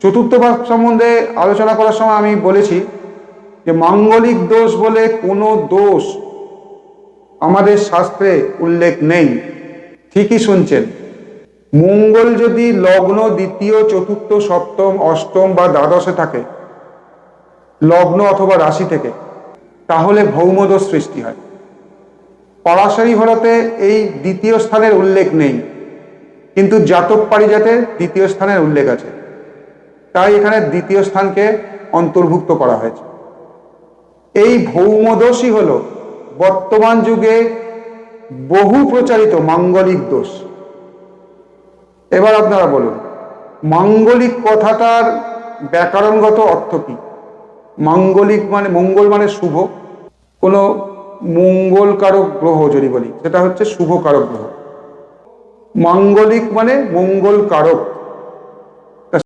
চতুর্থ ভাব সম্বন্ধে আলোচনা করার সময় আমি বলেছি যে মাঙ্গলিক দোষ বলে কোনো দোষ আমাদের শাস্ত্রে উল্লেখ নেই। ঠিকই শুনছেন, মঙ্গল যদি লগ্ন দ্বিতীয়, চতুর্থ, সপ্তম, অষ্টম বা দ্বাদশে থাকে, লগ্ন অথবা রাশি থেকে, তাহলে ভৌমদোষ সৃষ্টি হয়। পরাশরী হরতে এই দ্বিতীয় স্থানের উল্লেখ নেই, কিন্তু জাতক পারিজাতের দ্বিতীয় স্থানের উল্লেখ আছে, তাই এখানে দ্বিতীয় স্থানকে অন্তর্ভুক্ত করা হয়েছে। এই ভৌমদোষই হল বর্তমান যুগে বহু প্রচারিত মাঙ্গলিক দোষ। এবার আপনারা বলুন, মাঙ্গলিক কথাটার ব্যাকরণগত অর্থ কি? মাঙ্গলিক মানে, মঙ্গল মানে শুভ, কোনো মঙ্গল কারক গ্রহ যদি বলি সেটা হচ্ছে শুভ কারক গ্রহ। মাঙ্গলিক মানে মঙ্গল কারক।